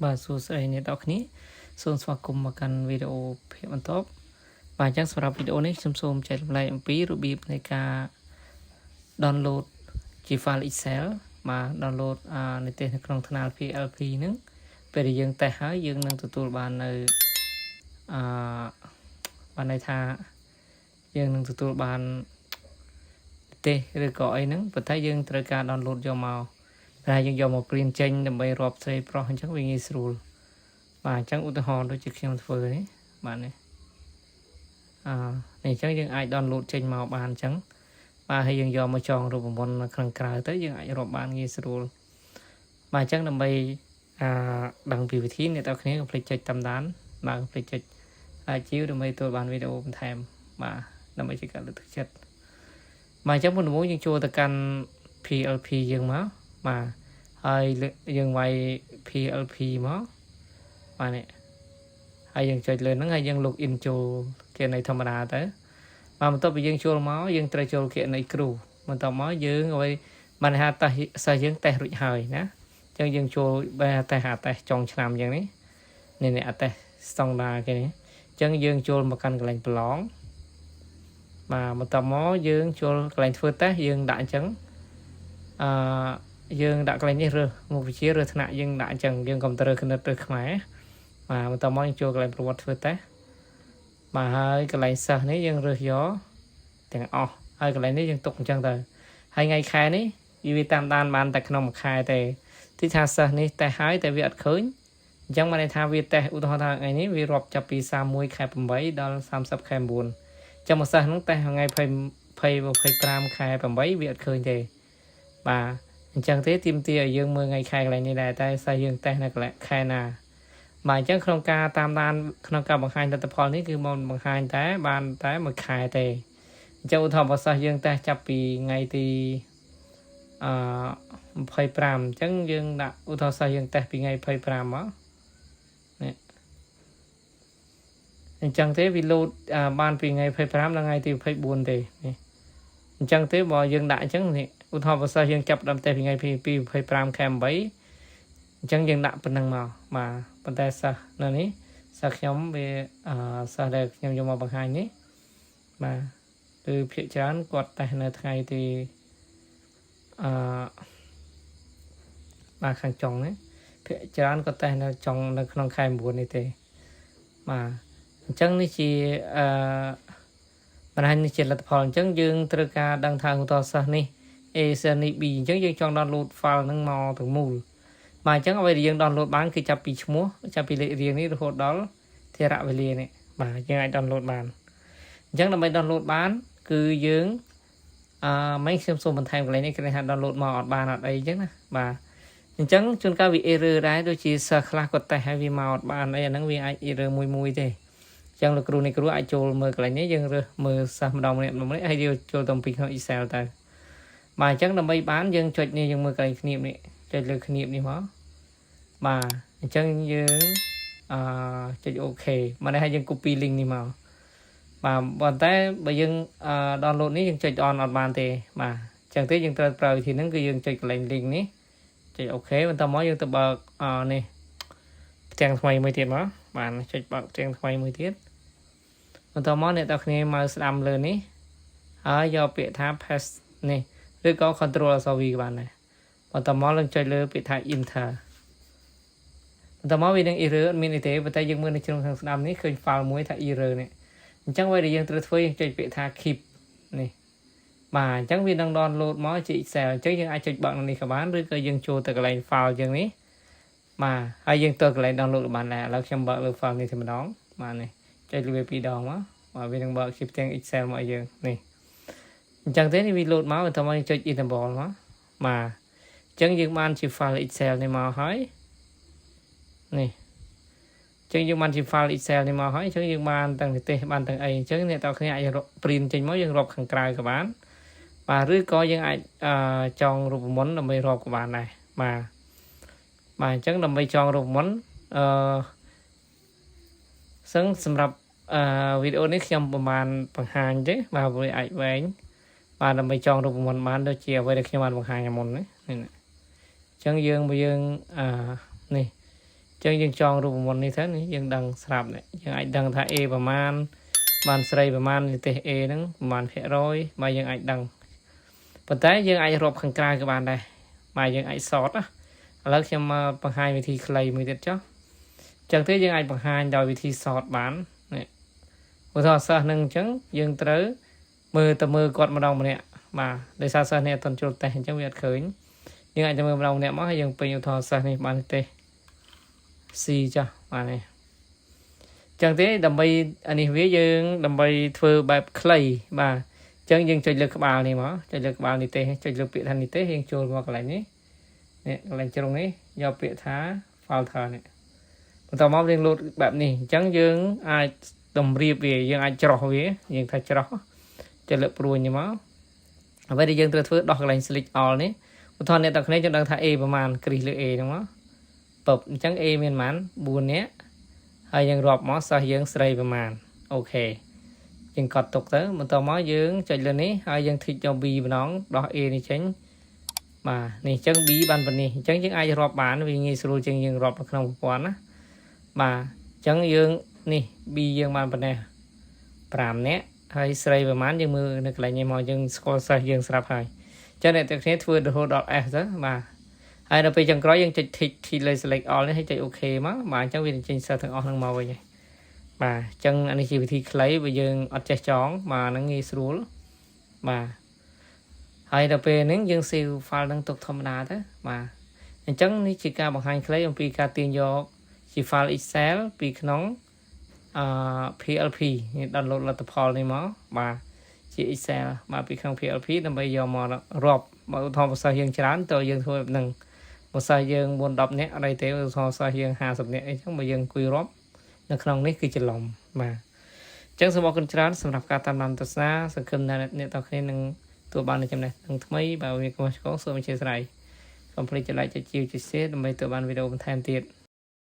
បាទសួស្តីអ្នកនរគ្នាសូមស្វាគមន៍មកកាន់វីដេអូភាគបន្តបាទអញ្ចឹងសម្រាប់វីដេអូនេះខ្ញុំសូមចែករំលែកអំពីរបៀបនៃការ download ជា file Excel បាទ download នីតិនៅក្នុងថ្នាល PLP ហ្នឹងពេលដែលយើងតេស្តហើយយើងនឹងទទួលបាននៅបានន័យថាយើងនឹងទទួលបានទេឬក៏អីហ្នឹងប៉ុន្តែយើងត្រូវការ download យកមកតែយើងយកមកព្រីនចេញដើម្បីរាប់ស្រីប្រុសអញ្ចឹងវាងាយស្រួលបាទអញ្ចឹងឧទាហរណ៍ដូចជាខ្ញុំធ្វើនេះបាទនេះនេះអញ្ចឹងយើងអាច download ចេញមកបានអញ្ចឹងបាទហើយយើងយកមកចងរូបមន្តនៅខាងក្រៅទៅយើងអាចរាប់បានងាយស្រួលបាទអញ្ចឹងដើម្បីដឹងពីវិធីអ្នកទាំងគ្នាកុំភ្លេចចុចតាមដានបាទកុំភ្លេចចុចជីវដើម្បីទទួលបានវីដេអូបន្ថែមបាទដើម្បីជាការលើកទឹកចិត្តបាទអញ្ចឹងមុនដំបូងយើងចូលទៅកាន់ PLP យើងមកបាទហើយយើងវាយ PLP មកបាទនេះហើយយើងចុចលើហ្នឹងហើយយើង log in ចូលគណនីធម្មតាទៅបាទបន្ទាប់ពីយើងចូលមកយើងត្រូវចូលគណនីគ្រូបន្ទាប់មកយើងឲ្យបានថាតេស្តសិស្សយើងតេស្តរួចហើយណាអញ្ចឹងយើងចូលបែរតេស្តចុងឆ្នាំអញ្ចឹងនេះនេះតេស្តស្តង់ដារគេនេះអញ្ចឹងយើងចូលមកកាន់កន្លែងប្រឡងបាទបន្ទាប់មកយើងចូលកន្លែងធ្វើតេស្តយើងដាក់អញ្ចឹងយើងដាក់កន្លែងនេះរើសមុខវិជ្ជារើសថ្នាក់យើងដាក់អញ្ចឹងយើងកុំព្យូទ័រគណិតឬខ្មែរបាទបន្ទាប់មកយើងចូលកន្លែងប្រវត្តិធ្វើតេស្តបាទហើយកន្លែងសិស្សនេះយើងរើសយកទាំងអស់ហើយកន្លែងនេះយើងទុកអញ្ចឹងទៅហើយថ្ងៃខែនេះវាតាមដានបានតែក្នុងមួយខែទេទីថាសិស្សនេះតេស្តហើយតែវាអត់ឃើញអញ្ចឹងបានន័យថាវាតេស្តឧទាហរណ៍ថាថ្ងៃនេះវារាប់ចាប់ពី31ខែ8ដល់30ខែ9អញ្ចឹងមួយសិស្សហ្នឹងតេស្តថ្ងៃ25ខែ8វាអត់ឃើញទេបាទអញ្ចឹងទេទីមទីឲ្យយើងមើលថ្ងៃខែកន្លែងនេះដែរតែសិស្សយើងតេស្តនៅកន្លែងខែណាបាទអញ្ចឹងក្នុងការតាមដានក្នុងការបង្ហាញលទ្ធផលនេះគឺមកបង្ហាញតែបានតែមួយខែទេអញ្ចឹងឧទាហរណ៍បើសិស្សយើងតេស្តចាប់ពីថ្ងៃទី25អញ្ចឹងយើងដាក់ឧទាហរណ៍សិស្សយើងតេស្តពីថ្ងៃ25មកនេះអញ្ចឹងទេវាលោតបានពីថ្ងៃ25ដល់ថ្ងៃទី24ទេនេះអញ្ចឹងទេបើយើងដាក់អញ្ចឹងនេះឧទាហរណ៍បើសិស្សយើងចាប់ដើមតេស្តពីថ្ងៃ25ខែ8អញ្ចឹងយើងដាក់ប៉ុណ្ណឹងមកបាទប៉ុន្តែសិស្សនៅនេះសិស្សខ្ញុំវាសិស្សដែលខ្ញុំយកមកបង្ហាញនេះបាទគឺភាគច្រើនគាត់តេស្តនៅថ្ងៃទីបាទខាងចុងនេះភាគច្រើនគាត់តេស្តនៅចុងនៅក្នុងខែ9នេះទេបាទអញ្ចឹងនេះជាបណ្ដាញនេះជាលទ្ធផលអញ្ចឹងយើងត្រូវការដឹងថាឧទាហរណ៍សិស្សនេះ A សិស្សនេះ B អញ្ចឹងយើងចង់ download file ហ្នឹងមកទាំងមូលបាទអញ្ចឹងអ្វីដែលយើង download បានគឺចាប់ពីឈ្មោះចាប់ពីលេខរៀងនេះរហូតដល់ថេរវេលានេះបាទយើងអាច download បានអញ្ចឹងដើម្បី download បានគឺយើងមិនខ្ញុំសូមបន្ថែមកន្លែងនេះគេថា download មកអត់បានអត់អីអញ្ចឹងណាបាទអញ្ចឹងជួនកាលវា error ដែរដូចជាសិស្សខ្លះគាត់តេស្តហើយវាមកអត់បានអីអាហ្នឹងវាអាច error មួយទេអញ្ចឹងលោកគ្រូនេះគ្រូអាចចូលមើលកន្លែងនេះយើងរើសមើលសិស្សម្ដងម្នាក់ហើយយើងចូលទៅពីក្នុង Excel ទៅបាទអញ្ចឹងដើម្បីបានយើងចុចនេះយើងមើលកន្លែងគ្នាបនេះចុចលើគ្នាបនេះមកបាទអញ្ចឹងយើងចុច OK មកនេះហើយយើង copy link នេះមកបាទប៉ុន្តែបើយើងdownload នេះយើងចុច on អត់បានទេបាទអញ្ចឹងទេយើងត្រូវប្រើវិធីហ្នឹងគឺយើងចុចកន្លែង link នេះចុច OK បន្តមកយើងទៅបើកនេះផ្ទាំងថ្មីមួយទៀតមកបាទចុចបើកផ្ទាំងថ្មីមួយទៀតបន្តមកអ្នកទាំងគ្នាមកស្ដាំលើនេះហើយយកពាក្យថា paste នេះឬក៏ control v ក៏បានដែរបន្តមកយើងចុចលើពាក្យថា enter បន្តមកវានឹង error អត់មានអីទេប៉ុន្តែយើងមើលនៅជ្រុងខាងស្ដាំនេះឃើញ file មួយថា error នេះអញ្ចឹងអ្វីដែលយើងត្រូវធ្វើយើងចុចពាក្យថា keep នេះបាទអញ្ចឹងវានឹង download មកជា Excel អញ្ចឹងយើងអាចចុចបើកនេះក៏បានឬក៏យើងចូលទៅកន្លែង file ជាងនេះបាទហើយយើងទៅកន្លែង download បានដែរឥឡូវខ្ញុំបើកលើ file នេះតែម្ដងបាទនេះចុចលើវា2ដងមកបាទវានឹងបើកជាផ្ទាំង Excel មកឲ្យយើងនេះអញ្ចឹងទេនេះវា load មកបន្តមកយើងចុច enable មកបាទអញ្ចឹងយើងបានជា file Excel នេះមកហើយនេះអញ្ចឹងយើងបានជា file Excel នេះមកហើយអញ្ចឹងយើងបានទាំងនិទេសបានទាំងអីអញ្ចឹងអ្នកទាំងគ្នាអាច print ចេញមកយើងរាប់ខាងក្រៅក៏បានបាទឬក៏យើងអាចចងរូបមន្តដើម្បីរាប់ក៏បានដែរបាទអញ្ចឹងដើម្បីចងរូបមន្តសម្រាប់វីដេអូនេះខ្ញុំប្រហែលបង្ហាញទេបាទវាអាចវែងបាទដើម្បីចងរូបមន្តបានដូចជាអ្វីដែលខ្ញុំបានបង្ហាញមុននេះអញ្ចឹងយើងនេះ ចឹងយើងចងរូបមន្តនេះទៅនេះយើងដឹងស្រាប់នេះយើងអាចដឹងថា A ប្រមាណបានស្រីប្រមាណនិទេស A ហ្នឹងប្រមាណភាគរយមកយើងអាចដឹងប៉ុន្តែយើងអាចរាប់ខាងក្រៅក៏បានដែរមកយើងអាចសតណាឥឡូវខ្ញុំមកបង្ហាញវិធីខ្លីមួយទៀតចុះចឹងទេយើងអាចបង្ហាញដោយវិធីសតបាននេះឧទាហរណ៍សិស្សនឹងអញ្ចឹងយើងត្រូវមើលគាត់ម្ដងម្នាក់បាទដោយសារសិស្សនេះអត់ទាន់ចូលតេស្តអញ្ចឹងវាអត់ឃើញយើងអាចទៅមើលម្ដងម្នាក់មកហើយយើងពេញឧទាហរណ៍សិស្សនេះបានទេC ចាស់បាទនេះចឹងទេដើម្បីអានេះវាយើងដើម្បីធ្វើបែបខ្លីបាទចឹងយើងចុចលើក្បាលនេះមកចុចលើក្បាលនេះទេចុចលើពាក្យថានេះទេយើងចូលមកកន្លែងនេះនេះកន្លែងជ្រុងនេះយកពាក្យថា filter នេះបន្តមកយើងលោតបែបនេះអញ្ចឹងយើងអាចតម្រៀបវាយើងអាចច្រោះវាយើងថាច្រោះចុចលើព្រួយនេះមកអ្វីដែលយើងត្រូវធ្វើដោះកន្លែង select all នេះឧទាហរណ៍អ្នកទាំងគ្នាយើងដឹងថា A ប្រមាណគ្រីសលើ A ហ្នឹងមកពឹបអញ្ចឹង A មានប្រមាណ4នាក់ហើយយើងរាប់មកសិស្សយើងស្រីប្រមាណអូខេយើងកត់ទុកទៅបន្តមកយើងចុចលើនេះហើយយើងធីកយក B ម្ដងដោះ A នេះចេញបាទនេះអញ្ចឹង B បានប៉ុណ្នេះអញ្ចឹងយើងអាចរាប់បានវាងាយស្រួលជាងយើងរាប់នៅក្នុងប្រព័ន្ធណាបាទអញ្ចឹងយើងនេះ B យើងបានប៉ុណ្ណេះ5នាក់ហើយស្រីប្រមាណយើងមើលនៅកន្លែងនេះមកយើងស្គាល់សិស្សយើងស្រាប់ហើយអញ្ចឹងអ្នកទាំងគ្នាធ្វើរហូតដល់ S ទៅបាទហើយដល់ពេលចុងក្រោយយើងចុច tick លើ select all នេះហើយចុច OK មកបាទអញ្ចឹងវានឹងចេញសិស្សទាំងអស់ហ្នឹងមកវិញហើយបាទអញ្ចឹងអានេះជាវិធីខ្លីបើយើងអត់ចេះចងបាទហ្នឹងងាយស្រួលបាទហើយដល់ពេលហ្នឹងយើង save file ហ្នឹងទុកធម្មតាទៅបាទអញ្ចឹងនេះជាការបង្ហាញខ្លីអំពីការទាញយកជា file Excel ពីក្នុងPLP នេះ download លទ្ធផលនេះមកបាទជា Excel បាទពីក្នុង PLP ដើម្បីយកមករាប់បើឧទាហរណ៍ភាសាយើងច្រើនតើយើងធ្វើបែបហ្នឹងភាសាយើង4 10នាក់អីទេឧទាហរណ៍ភាសាយើង50នាក់អីចឹងបើយើងអង្គុយរាប់នៅក្នុងនេះគឺច្រឡំបាទអញ្ចឹងសូមអរគុណច្រើនសម្រាប់ការតាមដានទស្សនាសង្ឃឹមថាអ្នកទាំងគ្នានឹងទទួលបានចំណេះដឹងថ្មីបើមានកុសឆ្គងសូមអធិស្ឋានកុំភ្លេចចុច like ចុច share ដើម្បីទទួលបានវីដេអូបន្ថែមទៀត